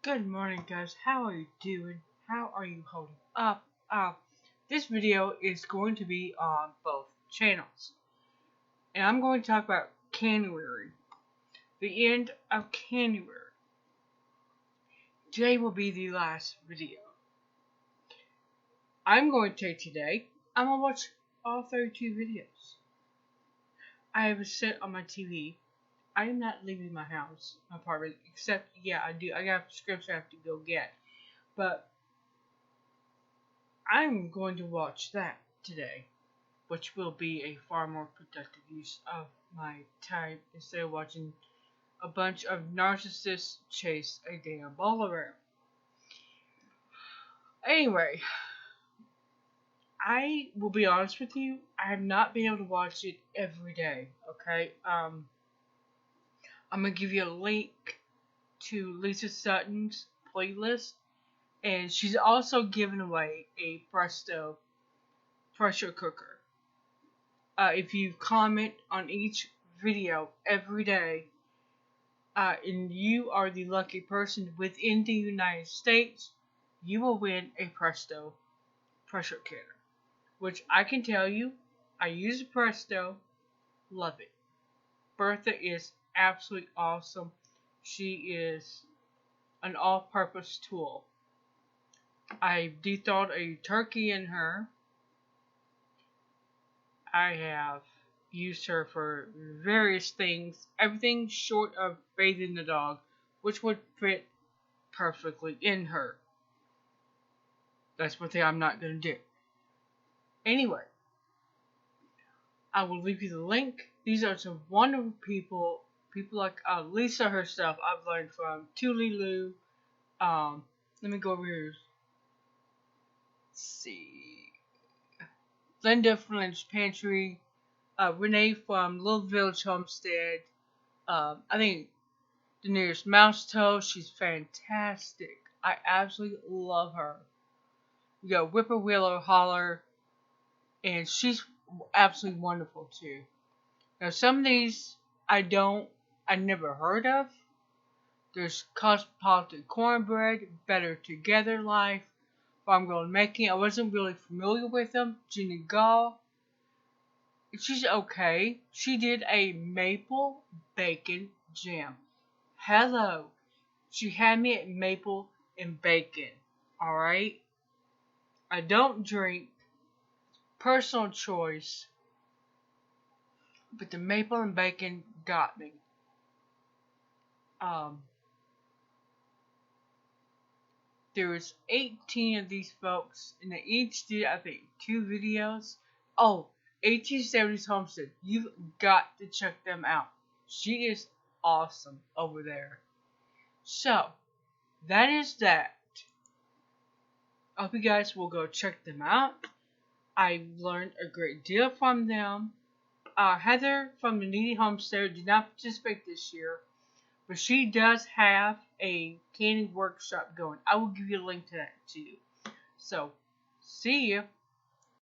Good morning, guys. How are you doing? How are you holding up? This video is going to be on both channels, and I'm going to talk about Canuary, the end of Canuary. Today will be the last video. I'm going to watch all 32 videos. I have it set on my TV. I am not leaving my house, my apartment, except, I do. I got a prescription I have to go get. But I'm going to watch that today, which will be a far more productive use of my time instead of watching a bunch of narcissists chase a damn ball around. Anyway, I will be honest with you, I have not been able to watch it every day, okay? I'm gonna give you a link to Lisa Sutton's playlist, and she's also giving away a Presto pressure cooker. If you comment on each video every day, and you are the lucky person within the United States, you will win a Presto pressure canner. Which I can tell you, I use a Presto, love it. Bertha is absolutely awesome. She is an all-purpose tool. I dethawed a turkey in her. I have used her for various things, everything short of bathing the dog, which would fit perfectly in her. That's one thing I'm not going to do. Anyway, I will leave you the link. These are some wonderful people like Lisa herself. I've learned from Tuliloo. Let me go over here. Let's see. Linda from Lynch Pantry. Renee from Little Village Homestead. I think the nearest Mousetoes. She's fantastic. I absolutely love her. You got Whippoorwillow Holler, and she's absolutely wonderful too. Now some of these I never heard of. There's Cosmopolitan Cornbread, Better Together Life, Farmgirl and Making. I wasn't really familiar with them. Jeni Gough. She's okay. She did a maple bacon jam. Hello. She had me at maple and bacon. Alright? I don't drink. Personal choice. But the maple and bacon got me. There was 18 of these folks, and they each did, I think, 2 videos. Oh, 1870s Homestead. You've got to check them out. She is awesome over there. So, that is that. I hope you guys will go check them out. I learned a great deal from them. Heather from the Needy Homestead did not participate this year, but she does have a canning workshop going. I will give you a link to that too. So, see you.